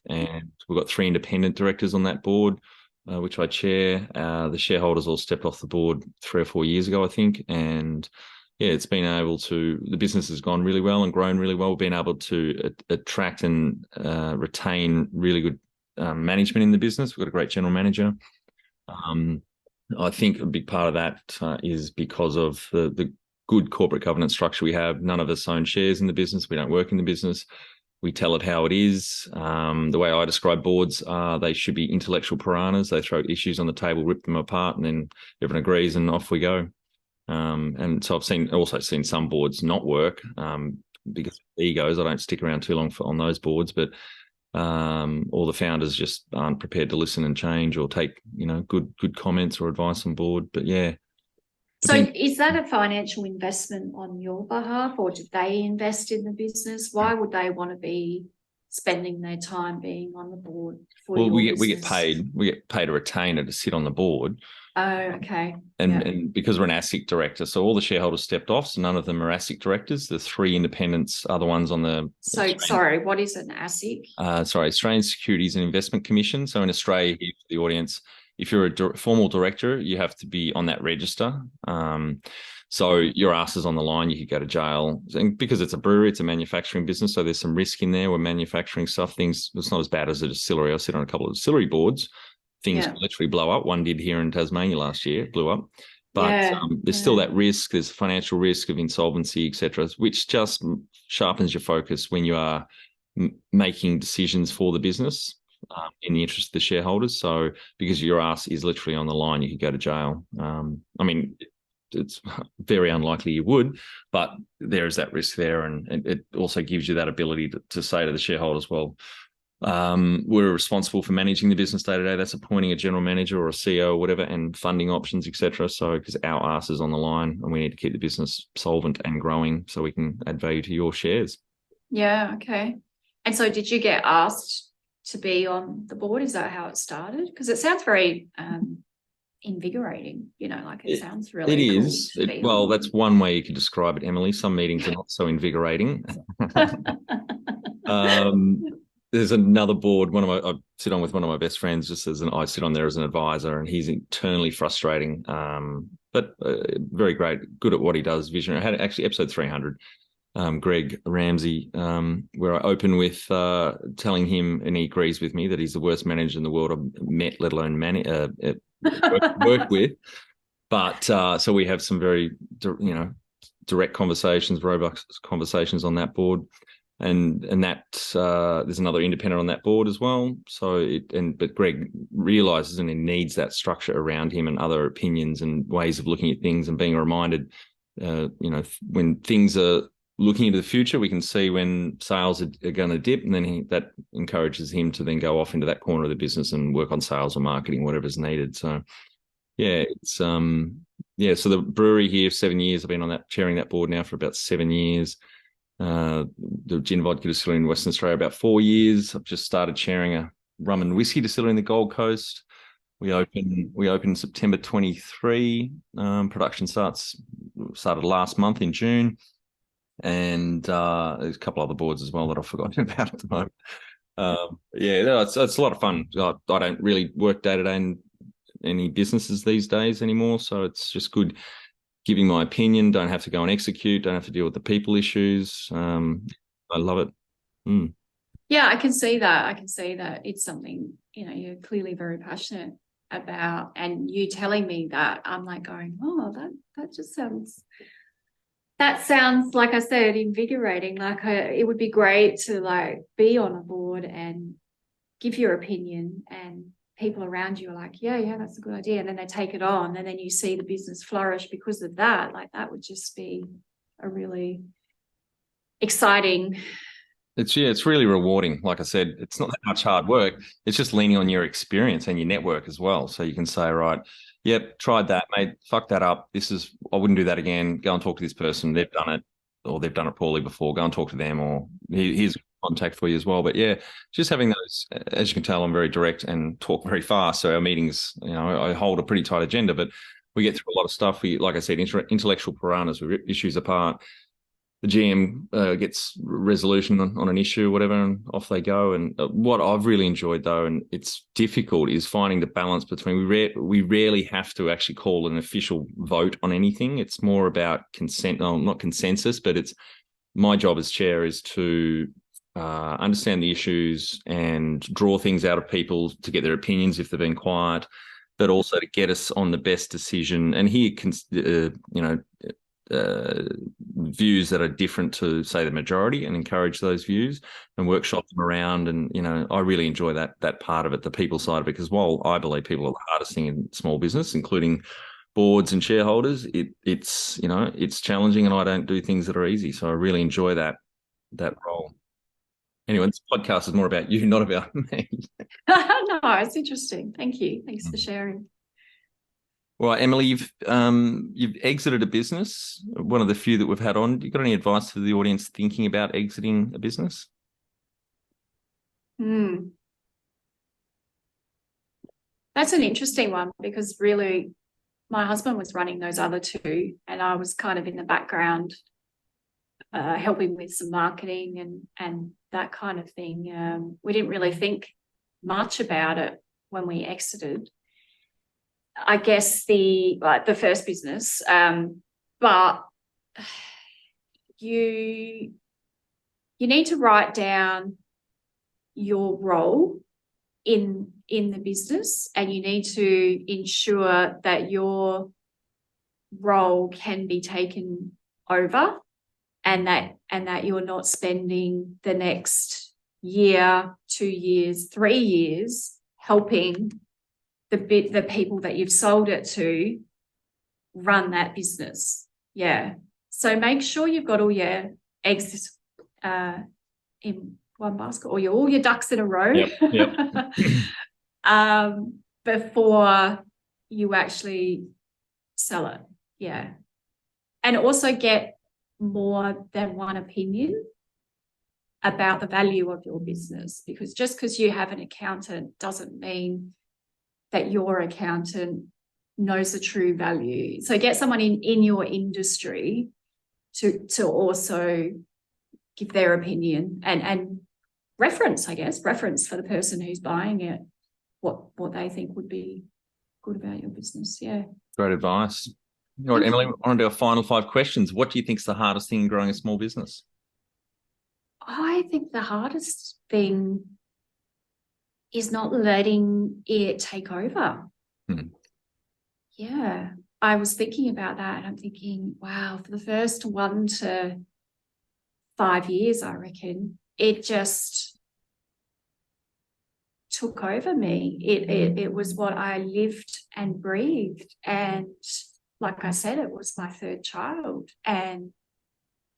we've got 3 independent directors on that board, which I chair. The shareholders all stepped off the board 3 or 4 years ago, I think, and yeah, it's been able to, the business has gone really well and grown really well. We've been able to attract and retain really good management in the business. We've got a great general manager. I think a big part of that is because of the good corporate governance structure we have. None of us own shares in the business. We don't work in the business. We tell it how it is. The way I describe boards are they should be intellectual piranhas. They throw issues on the table, rip them apart, and then everyone agrees and off we go. And so I've also seen some boards not work because of egos. I don't stick around too long on those boards, but all the founders just aren't prepared to listen and change or take good comments or advice on board. But yeah. So is that a financial investment on your behalf, or did they invest in the business? Why would they want to be spending their time being on the board for your business? We get paid a retainer to sit on the board. Oh, okay. And because we're an ASIC director, so all the shareholders stepped off, so none of them are ASIC directors. The 3 independents are the ones on the... So, sorry, what is an ASIC? Australian Securities and Investment Commission. So in Australia, here for the audience, if you're a formal director, you have to be on that register. So your ass is on the line, you could go to jail. And because it's a brewery, it's a manufacturing business, so there's some risk in there. We're manufacturing stuff. It's not as bad as a distillery. I sit on a couple of distillery boards. Things literally blow up. One did here in Tasmania last year, it blew up. But there's still that risk. There's financial risk of insolvency, etc., which just sharpens your focus when you are making decisions for the business in the interest of the shareholders. So because your ass is literally on the line, you could go to jail. I mean, it's very unlikely you would, but there is that risk there. And it also gives you that ability to say to the shareholders, well, We're responsible for managing the business day to day. That's appointing a general manager or a CEO or whatever, and funding options, etc. So because our arse is on the line and we need to keep the business solvent and growing so we can add value to your shares. Yeah, okay. And so did you get asked to be on the board? Is that how it started? Because it sounds very invigorating, like it sounds really It cool is. to be Well, on. that's one way you could describe it, Emily. Some meetings are not so invigorating. There's another board. I sit on with one of my best friends. I sit on there as an advisor, and he's internally frustrating, but very great, good at what he does. Visionary. I had actually episode 300. Greg Ramsey, where I open with telling him, and he agrees with me, that he's the worst manager in the world I've met, let alone work with. But so we have some very, direct conversations, robust conversations on that board, and that there's another independent on that board as well. But Greg realizes and he needs that structure around him and other opinions and ways of looking at things and being reminded, when things are looking into the future, we can see when sales are going to dip, and then that encourages him to then go off into that corner of the business and work on sales or marketing, whatever's needed. So yeah, it's so the brewery here, 7 years. I've been chairing that board now for about 7 years. The gin vodka distillery in Western Australia about 4 years. I've just started chairing a rum and whiskey distillery in the Gold Coast. We opened September 23. Production started last month in June. And there's a couple other boards as well that I've forgotten about at the moment. It's a lot of fun. I don't really work day to day in any businesses these days anymore, so it's just good giving my opinion. Don't have to go and execute. Don't have to deal with the people issues. I love it. Yeah, I can see that. It's something, you're clearly very passionate about, and you telling me that, I'm like going, oh, that just sounds. That sounds, like I said, invigorating. Like it would be great to be on a board and give your opinion, and people around you are like, yeah, that's a good idea. And then they take it on, and then you see the business flourish because of that. Like that would just be a really exciting. It's really rewarding. Like I said, it's not that much hard work. It's just leaning on your experience and your network as well. So you can say, right, yep, tried that, mate. Fuck that up. I wouldn't do that again. Go and talk to this person. They've done it, or they've done it poorly before. Go and talk to them, or here's contact for you as well. But yeah, just having those, as you can tell, I'm very direct and talk very fast. So our meetings, I hold a pretty tight agenda, but we get through a lot of stuff. Like I said, intellectual piranhas, we rip issues apart. The GM gets resolution on an issue or whatever, and off they go. And what I've really enjoyed, though, and it's difficult, is finding the balance between we rarely have to actually call an official vote on anything. It's more about not consensus, but it's my job as chair is to understand the issues and draw things out of people to get their opinions if they've been quiet, but also to get us on the best decision. And here, views that are different to, say, the majority, and encourage those views and workshop them around. And I really enjoy that part of it, the people side of it, because while I believe people are the hardest thing in small business, including boards and shareholders, it's challenging, and I don't do things that are easy. So I really enjoy that role. Anyway, this podcast is more about you, not about me. No, it's interesting. Thank you. Thanks for sharing. Well, Emily, you've exited a business, one of the few that we've had on. You got any advice for the audience thinking about exiting a business? That's an interesting one, because really my husband was running those other two, and I was kind of in the background helping with some marketing and that kind of thing. We didn't really think much about it when we exited, I guess, the first business, but you need to write down your role in the business, and you need to ensure that your role can be taken over, and that you're not spending the next year, 2 years, 3 years helping the people that you've sold it to run that business. Yeah. So make sure you've got all your eggs in one basket, or all your ducks in a row. Yep. Before you actually sell it. Yeah. And also get more than one opinion about the value of your business, because just because you have an accountant doesn't mean that your accountant knows the true value. So get someone in your industry to also give their opinion and reference for the person who's buying it, what they think would be good about your business. Yeah. Great advice. All right, Emily, on to our final 5 questions. What do you think is the hardest thing in growing a small business? I think the hardest thing is not letting it take over. Yeah. I was thinking about that, and I'm thinking, wow, for the first 1 to 5 years, I reckon, it just took over me. It was what I lived and breathed. And like I said, it was my 3rd child. And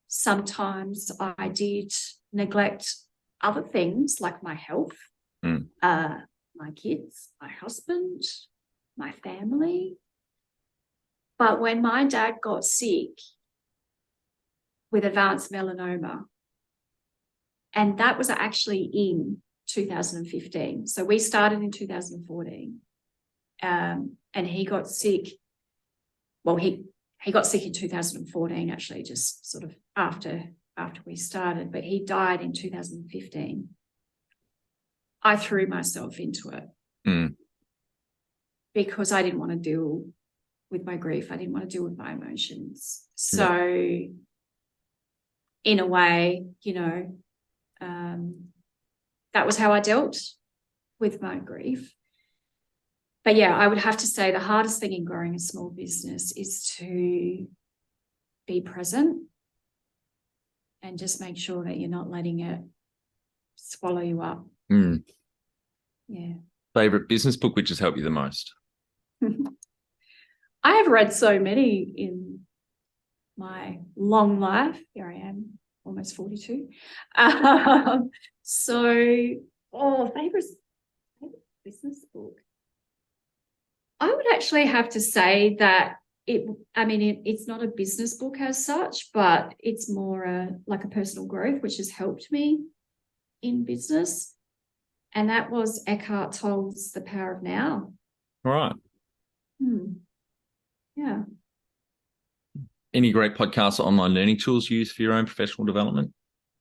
sometimes I did neglect other things like my health, my kids, my husband, my family. But when my dad got sick with advanced melanoma, and that was actually in 2015. So we started in 2014, and he got sick. Well, he got sick in 2014, actually, just sort of after we started, but he died in 2015. I threw myself into it because I didn't want to deal with my grief. I didn't want to deal with my emotions. So in a way, that was how I dealt with my grief. But yeah, I would have to say the hardest thing in growing a small business is to be present and just make sure that you're not letting it swallow you up. Yeah. Favorite business book which has helped you the most? I have read so many in my long life. Here I am, almost 42. Favorite business book. I would actually have to say that it's not a business book as such, but it's more like a personal growth, which has helped me in business. And that was Eckhart Tolle's The Power of Now. All right. Yeah. Any great podcasts or online learning tools you use for your own professional development?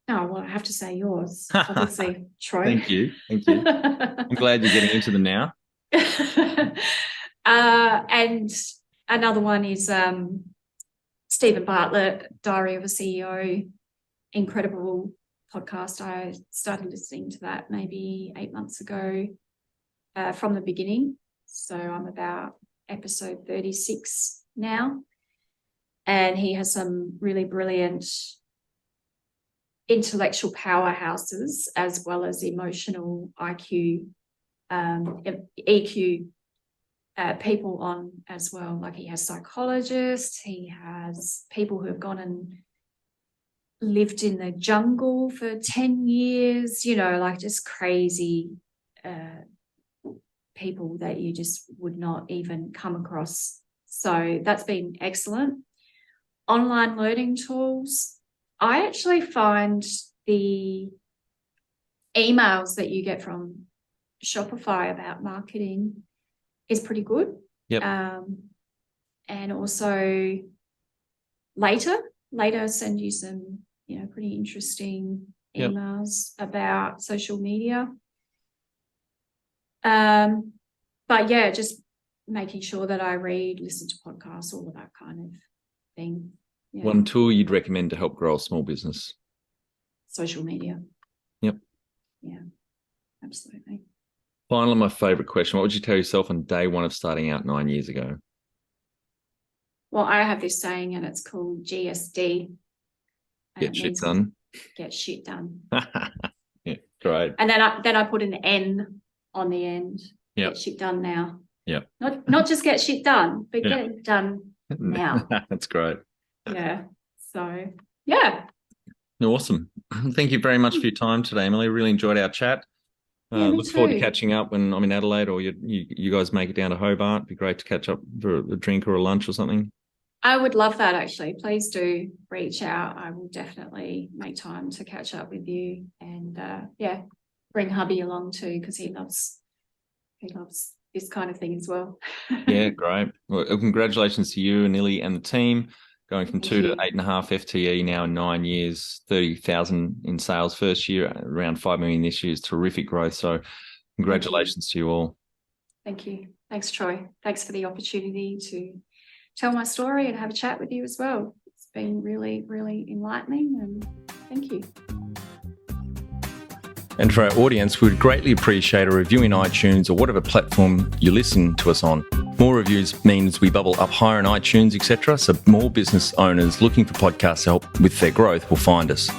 Oh, well, I have to say yours, obviously, Troy. Thank you. I'm glad you're getting into them now. And another one is Stephen Bartlett, Diary of a CEO. Incredible podcast. I started listening to that maybe 8 months ago from the beginning. So I'm about episode 36 now. And he has some really brilliant intellectual powerhouses as well as emotional IQ, EQ people on as well. Like he has psychologists, he has people who have gone and lived in the jungle for 10 years, like just crazy people that you just would not even come across. So that's been excellent. Online learning tools. I actually find the emails that you get from Shopify about marketing is pretty good. Yep. And also later send you some, pretty interesting emails about social media. But yeah, just making sure that I read, listen to podcasts, all of that kind of thing. Yeah. One tool you'd recommend to help grow a small business? Social media. Yep. Yeah, absolutely. Finally, my favorite question. What would you tell yourself on day 1 of starting out 9 years ago? Well, I have this saying and it's called GSD. Get shit done. Get shit done. Yeah, great. And then I put an N on the end. Yep. Get shit done now. Yeah. Not just get shit done, but get it done now. That's great. Yeah. So, yeah. Awesome. Thank you very much for your time today, Emily. Really enjoyed our chat. Yeah, me Look forward to too. catching up when I'm in Adelaide, or you guys make it down to Hobart. It'd be great to catch up for a drink or a lunch or something. I would love that, actually. Please do reach out. I will definitely make time to catch up with you, and bring hubby along too, because he loves this kind of thing as well. Yeah, great. Well, congratulations to you and Illy and the team. Going from Thank 2 to you. 8.5 FTE now in 9 years, 30,000 in sales first year, around 5 million this year is terrific growth. So congratulations to you all. Thank you. Thanks, Troy. Thanks for the opportunity to tell my story and have a chat with you as well. It's been really, really enlightening, and thank you. And for our audience, we would greatly appreciate a review in iTunes or whatever platform you listen to us on. More reviews means we bubble up higher in iTunes, etc. So more business owners looking for podcast help with their growth will find us.